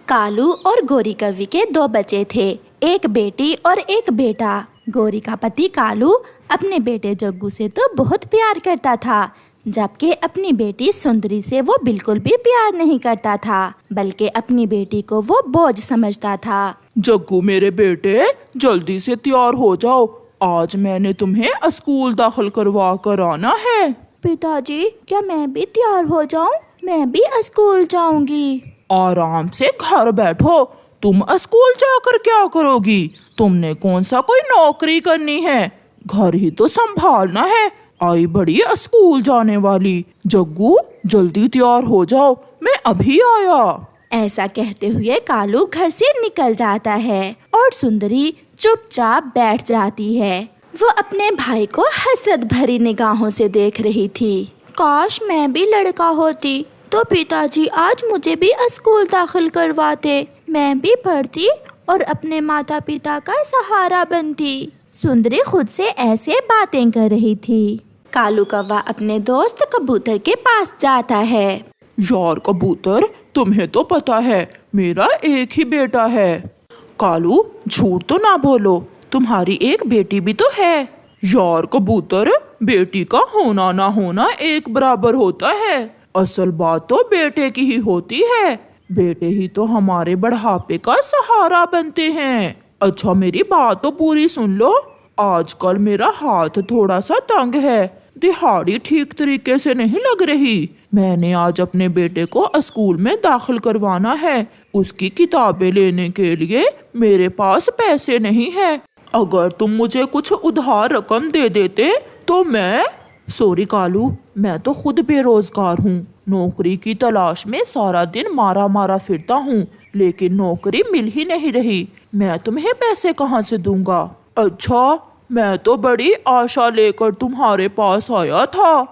कालू और गोरी कौवे के दो बच्चे थे, एक बेटी और एक बेटा। गोरी का पति कालू अपने बेटे जग्गू से तो बहुत प्यार करता था, जबकि अपनी बेटी सुंदरी से वो बिल्कुल भी प्यार नहीं करता था, बल्कि अपनी बेटी को वो बोझ समझता था। जग्गू मेरे बेटे, जल्दी से तैयार हो जाओ, आज मैंने तुम्हें स्कूल दाखिल करवा कर आना है। पिताजी, क्या मैं भी तैयार हो जाऊं? मैं भी स्कूल जाऊंगी। आराम से घर बैठो, तुम स्कूल जाकर क्या करोगी? तुमने कौन सा कोई नौकरी करनी है? घर ही तो संभालना है। आई बड़ी स्कूल जाने वाली। जग्गू जल्दी तैयार हो जाओ, मैं अभी आया। ऐसा कहते हुए कालू घर से निकल जाता है और सुंदरी चुपचाप बैठ जाती है। वो अपने भाई को हसरत भरी निगाहों से देख रही थी। काश मैं भी लड़का होती तो पिताजी आज मुझे भी स्कूल दाखिल करवाते, मैं भी पढ़ती और अपने माता पिता का सहारा बनती। सुंदरी खुद से ऐसे बातें कर रही थी। कालू कौवा अपने दोस्त कबूतर के पास जाता है। यार कबूतर, तुम्हें तो पता है मेरा एक ही बेटा है। कालू झूठ तो ना बोलो, तुम्हारी एक बेटी भी तो है। यार कबूतर, बेटी का होना ना होना एक बराबर होता है। असल बात तो बेटे की ही होती है। बेटे ही तो हमारे बढ़ापे का सहारा बनते हैं। अच्छा मेरी बात तो पूरी सुन लो। आजकल मेरा हाथ थोड़ा सा तंग है, दिहाड़ी ठीक तरीके से नहीं लग रही। मैंने आज अपने बेटे को स्कूल में दाखिल करवाना है। उसकी किताबें लेने के लिए मेरे पास पैसे नहीं है। अगर तुम मुझे कुछ उधार रकम दे देते तो मैं। सॉरी कालू, मैं तो खुद बेरोजगार हूँ। नौकरी की तलाश में सारा दिन मारा मारा फिरता हूँ, लेकिन नौकरी मिल ही नहीं रही। मैं तुम्हें पैसे कहाँ से दूंगा? अच्छा, मैं तो बड़ी आशा लेकर तुम्हारे पास आया था।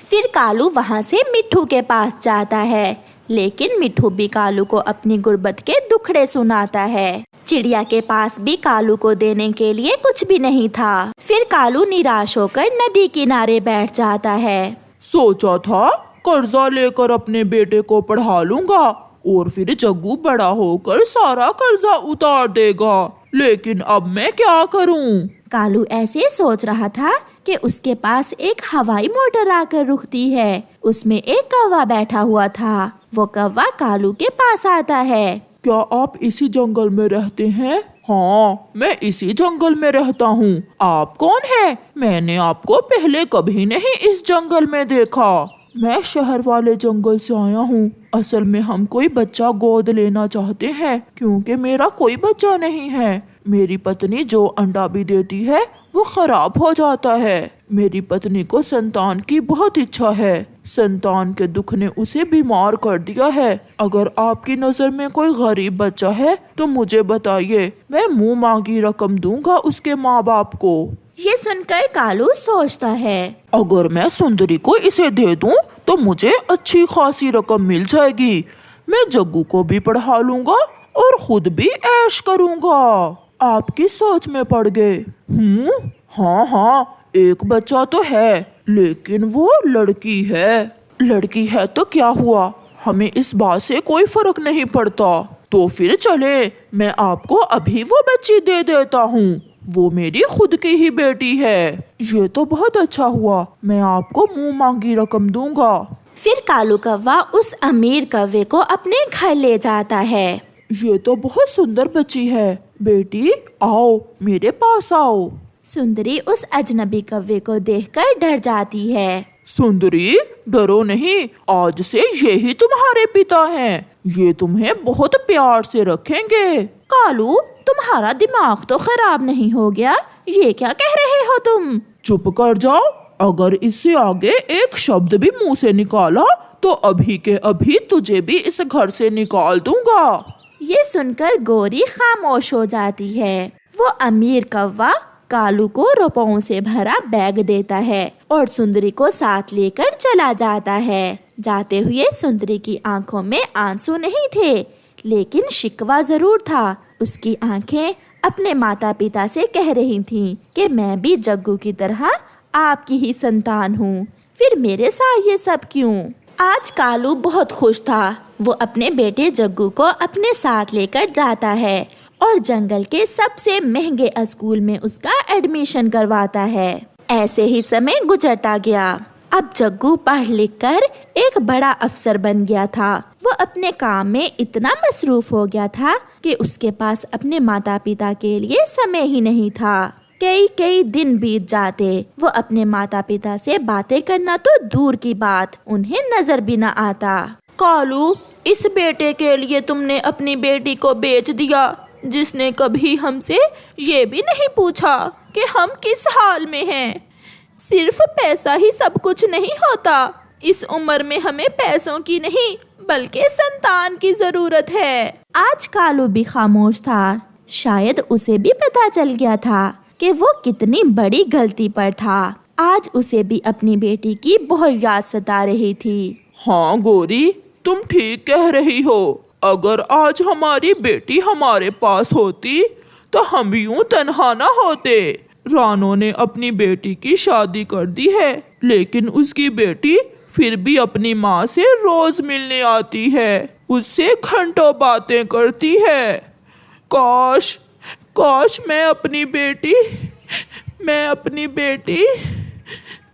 फिर कालू वहाँ से मिट्ठू के पास जाता है, लेकिन मिट्ठू भी कालू को अपनी गुर्बत के दुखड़े सुनाता है। चिड़िया के पास भी कालू को देने के लिए कुछ भी नहीं था। फिर कालू निराश होकर नदी किनारे बैठ जाता है। सोचा था कर्जा लेकर अपने बेटे को पढ़ा लूंगा और फिर जग्गू बड़ा होकर सारा कर्जा उतार देगा, लेकिन अब मैं क्या करूं? कालू ऐसे सोच रहा था कि उसके पास एक हवाई मोटर आकर रुकती है। उसमें एक कौवा बैठा हुआ था। वो कौवा कालू के पास आता है। क्या आप इसी जंगल में रहते हैं? हाँ, मैं इसी जंगल में रहता हूँ। आप कौन है? मैंने आपको पहले कभी नहीं इस जंगल में देखा। मैं शहर वाले जंगल से आया हूँ। असल में हम कोई बच्चा गोद लेना चाहते हैं, क्योंकि मेरा कोई बच्चा नहीं है। मेरी पत्नी जो अंडा भी देती है वो खराब हो जाता है। मेरी पत्नी को संतान की बहुत इच्छा है। संतान के दुख ने उसे बीमार कर दिया है। अगर आपकी नजर में कोई गरीब बच्चा है तो मुझे बताइए, मैं मुंह मांगी रकम दूंगा उसके माँ बाप को। ये सुनकर कालू सोचता है, अगर मैं सुंदरी को इसे दे दूं तो मुझे अच्छी खासी रकम मिल जाएगी। मैं जग्गू को भी पढ़ा लूंगा और खुद भी ऐश करूंगा। आपकी सोच में पड़ गए। हाँ, एक बच्चा तो है, लेकिन वो लड़की है। लड़की है तो क्या हुआ, हमें इस बात से कोई फर्क नहीं पड़ता। तो फिर चले, मैं आपको अभी वो बच्ची दे देता हूँ। वो मेरी खुद की ही बेटी है। ये तो बहुत अच्छा हुआ, मैं आपको मुंह मांगी रकम दूंगा। फिर कालू कौवा उस अमीर कौवे को अपने घर ले जाता है। ये तो बहुत सुंदर बच्ची है। बेटी आओ, मेरे पास आओ। सुंदरी उस अजनबी कौवे को देखकर डर जाती है। सुंदरी डरो नहीं, आज से ये ही तुम्हारे पिता हैं। ये तुम्हें बहुत प्यार से रखेंगे। कालू, तुम्हारा दिमाग तो खराब नहीं हो गया? ये क्या कह रहे हो तुम? चुप कर जाओ। अगर इससे आगे एक शब्द भी मुंह से निकाला तो अभी के अभी तुझे भी इस घर से निकाल दूंगा। ये सुनकर गोरी खामोश हो जाती है। वो अमीर कौवा कालू को रुपयों से भरा बैग देता है और सुंदरी को साथ लेकर चला जाता है। जाते हुए सुंदरी की आंखों में आंसू नहीं थे, लेकिन शिकवा जरूर था। उसकी आंखें अपने माता पिता से कह रही थीं कि मैं भी जग्गू की तरह आपकी ही संतान हूँ। फिर मेरे साथ ये सब क्यों? आज कालू बहुत खुश था। वो अपने बेटे जग्गू को अपने साथ लेकर जाता है और जंगल के सबसे महंगे स्कूल में उसका एडमिशन करवाता है। ऐसे ही समय गुजरता गया। अब जग्गू पढ़ लिख कर एक बड़ा अफसर बन गया था। वो अपने काम में इतना मसरूफ हो गया था कि उसके पास अपने माता पिता के लिए समय ही नहीं था। कई कई दिन बीत जाते, वो अपने माता पिता से बातें करना तो दूर की बात, उन्हें नजर भी न आता। कालू, इस बेटे के लिए तुमने अपनी बेटी को बेच दिया, जिसने कभी हमसे ये भी नहीं पूछा कि हम किस हाल में हैं। सिर्फ पैसा ही सब कुछ नहीं होता। इस उम्र में हमें पैसों की नहीं बल्कि संतान की जरूरत है। आज कालू भी खामोश था। शायद उसे भी पता चल गया था कि वो कितनी बड़ी गलती पर था। आज उसे भी अपनी बेटी की बहुत याद सता रही थी। हाँ गौरी, तुम ठीक कह रही हो। अगर आज हमारी बेटी हमारे पास होती तो हम यूं तन्हा ना होते। रानो ने अपनी बेटी की शादी कर दी है, लेकिन उसकी बेटी फिर भी अपनी माँ से रोज मिलने आती है, उससे घंटों बातें करती है। काश काश मैं अपनी बेटी।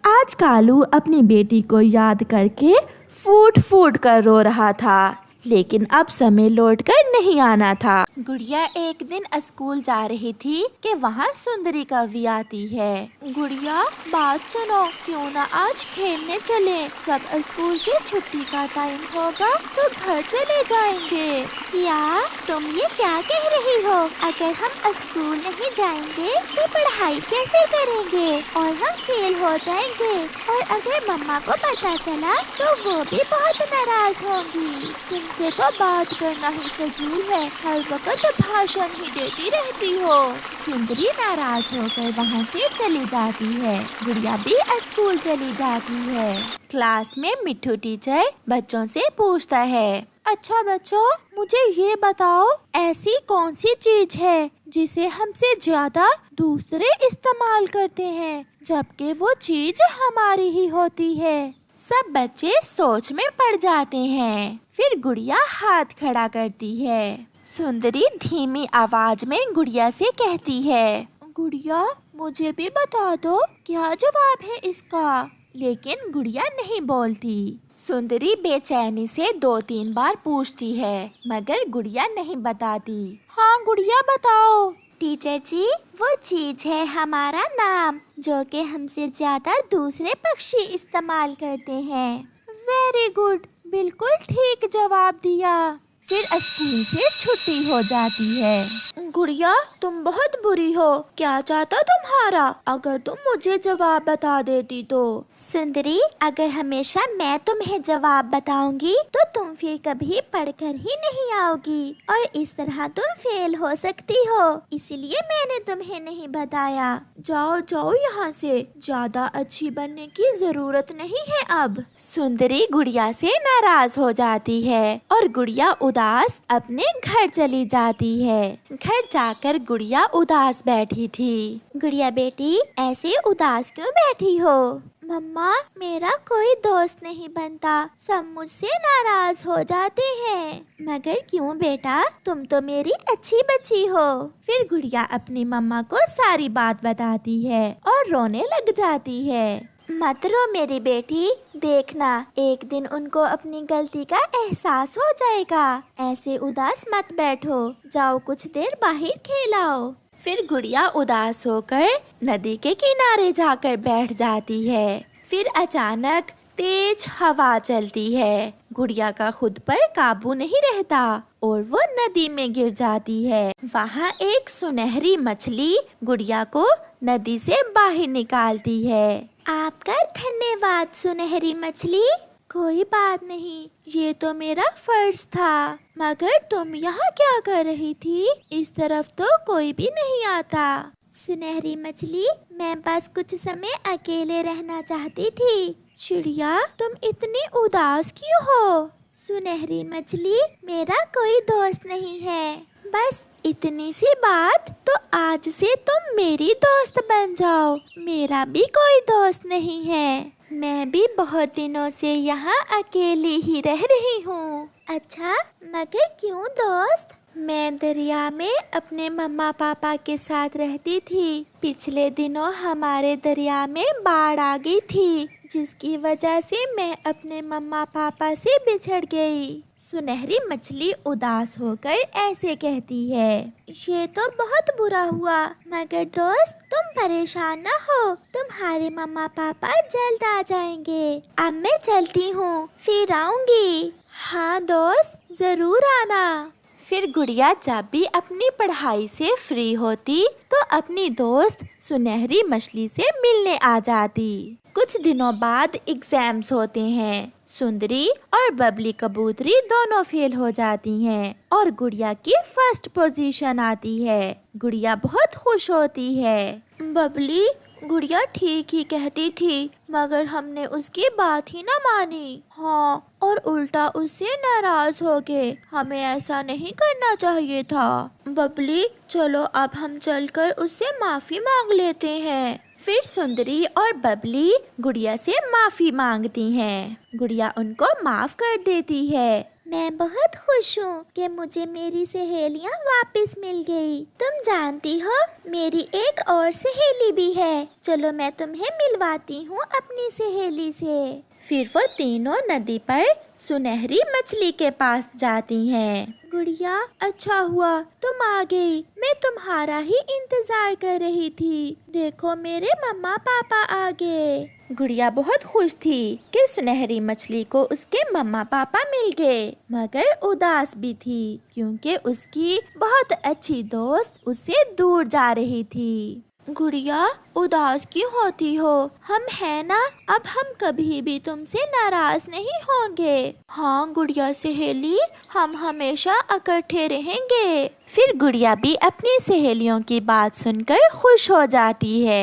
आज कालू अपनी बेटी को याद करके फूट फूट कर रो रहा था, लेकिन अब समय लौट कर नहीं आना था। गुड़िया एक दिन स्कूल जा रही थी कि वहाँ सुंदरी कवि आती है। गुड़िया, बात सुनो, क्यों ना आज खेलने चले? जब स्कूल से छुट्टी का टाइम होगा तो घर चले जाएंगे। क्या तुम ये क्या कह रही हो? अगर हम स्कूल नहीं जाएंगे तो पढ़ाई कैसे करेंगे और हम फेल हो जाएंगे, और अगर मम्मा को पता चला तो वो भी बहुत नाराज होंगी। तुमसे तो बात करना ही फजूल है, हर वक्त भाषण ही देती रहती हो। सुंदरी नाराज होकर वहाँ से चली जाती है। गुड़िया भी स्कूल चली जाती है। क्लास में मिट्ठू टीचर बच्चों से पूछता है, अच्छा बच्चों, मुझे ये बताओ, ऐसी कौन सी चीज है जिसे हमसे ज्यादा दूसरे इस्तेमाल करते हैं, जबकि वो चीज हमारी ही होती है? सब बच्चे सोच में पड़ जाते हैं। फिर गुड़िया हाथ खड़ा करती है। सुंदरी धीमी आवाज में गुड़िया से कहती है, गुड़िया, मुझे भी बता दो, क्या जवाब है इसका? लेकिन गुड़िया नहीं बोलती। सुंदरी बेचैनी से 2-3 बार पूछती है, मगर गुड़िया नहीं बताती। हाँ गुड़िया, बताओ। टीचर जी, वो चीज है हमारा नाम, जो कि हमसे ज्यादा दूसरे पक्षी इस्तेमाल करते हैं। वेरी गुड, बिल्कुल ठीक जवाब दिया। फिर स्कूल से छुट्टी हो जाती है। गुड़िया, तुम बहुत बुरी हो, क्या चाहता तुम्हारा? अगर तुम मुझे जवाब बता देती तो। सुंदरी, अगर हमेशा मैं तुम्हें जवाब बताऊंगी तो तुम फिर कभी पढ़कर ही नहीं आओगी और इस तरह तुम फेल हो सकती हो, इसलिए मैंने तुम्हें नहीं बताया। जाओ जाओ यहाँ से, ज्यादा अच्छी बनने की जरूरत नहीं है अब। सुंदरी गुड़िया से नाराज हो जाती है और गुड़िया उदास अपने घर चली जाती है। घर जाकर गुड़िया उदास बैठी थी। गुड़िया बेटी, ऐसे उदास क्यों बैठी हो? मम्मा, मेरा कोई दोस्त नहीं बनता, सब मुझसे नाराज हो जाते हैं। मगर क्यों बेटा, तुम तो मेरी अच्छी बच्ची हो। फिर गुड़िया अपनी मम्मा को सारी बात बताती है और रोने लग जाती है। मत रो मेरी बेटी, देखना एक दिन उनको अपनी गलती का एहसास हो जाएगा। ऐसे उदास मत बैठो, जाओ कुछ देर बाहर खेलाओ। फिर गुड़िया उदास होकर नदी के किनारे जाकर बैठ जाती है। फिर अचानक तेज हवा चलती है। गुड़िया का खुद पर काबू नहीं रहता और वो नदी में गिर जाती है। वहाँ एक सुनहरी मछली गुड़िया को नदी से बाहर निकालती है। आपका धन्यवाद सुनहरी मछली। कोई बात नहीं, ये तो मेरा फर्ज था। मगर तुम यहाँ क्या कर रही थी? इस तरफ तो कोई भी नहीं आता। सुनहरी मछली, मैं बस कुछ समय अकेले रहना चाहती थी। चिड़िया, तुम इतनी उदास क्यों हो? सुनहरी मछली, मेरा कोई दोस्त नहीं है। बस इतनी सी बात, तो आज से तुम मेरी दोस्त बन जाओ। मेरा भी कोई दोस्त नहीं है। मैं भी बहुत दिनों से यहाँ अकेली ही रह रही हूँ। अच्छा, मगर क्यों दोस्त? मैं दरिया में अपने मम्मा पापा के साथ रहती थी। पिछले दिनों हमारे दरिया में बाढ़ आ गई थी, जिसकी वजह से मैं अपने मम्मा पापा से बिछड़ गई। सुनहरी मछली उदास होकर ऐसे कहती है, ये तो बहुत बुरा हुआ, मगर दोस्त तुम परेशान न हो, तुम्हारे मम्मा पापा जल्द आ जाएंगे। अब मैं चलती हूँ, फिर आऊंगी। हाँ दोस्त, जरूर आना। फिर गुड़िया जब भी अपनी पढ़ाई से फ्री होती तो अपनी दोस्त सुनहरी मछली से मिलने आ जाती। कुछ दिनों बाद एग्जाम्स होते हैं। सुंदरी और बबली कबूतरी दोनों फेल हो जाती हैं और गुड़िया की फर्स्ट पोजीशन आती है। गुड़िया बहुत खुश होती है। बबली, गुड़िया ठीक ही कहती थी, मगर हमने उसकी बात ही ना मानी। हाँ, और उल्टा उससे नाराज हो गए। हमें ऐसा नहीं करना चाहिए था। बबली, चलो अब हम चलकर उससे माफी मांग लेते हैं। फिर सुंदरी और बबली गुड़िया से माफी मांगती हैं। गुड़िया उनको माफ कर देती है। मैं बहुत खुश हूँ कि मुझे मेरी सहेलियाँ वापस मिल गई। तुम जानती हो, मेरी एक और सहेली भी है। चलो मैं तुम्हें मिलवाती हूँ अपनी सहेली से। फिर वो तीनों नदी पर सुनहरी मछली के पास जाती हैं। गुड़िया, अच्छा हुआ तुम आ गई। मैं तुम्हारा ही इंतजार कर रही थी। देखो, मेरे मम्मा पापा आ गए। गुड़िया बहुत खुश थी कि सुनहरी मछली को उसके मम्मा पापा मिल गए, मगर उदास भी थी क्योंकि उसकी बहुत अच्छी दोस्त उससे दूर जा रही थी। गुड़िया, उदास क्यों होती हो? हम है ना, अब हम कभी भी तुमसे नाराज नहीं होंगे। हाँ गुड़िया सहेली, हम हमेशा इकट्ठे रहेंगे। फिर गुड़िया भी अपनी सहेलियों की बात सुनकर खुश हो जाती है।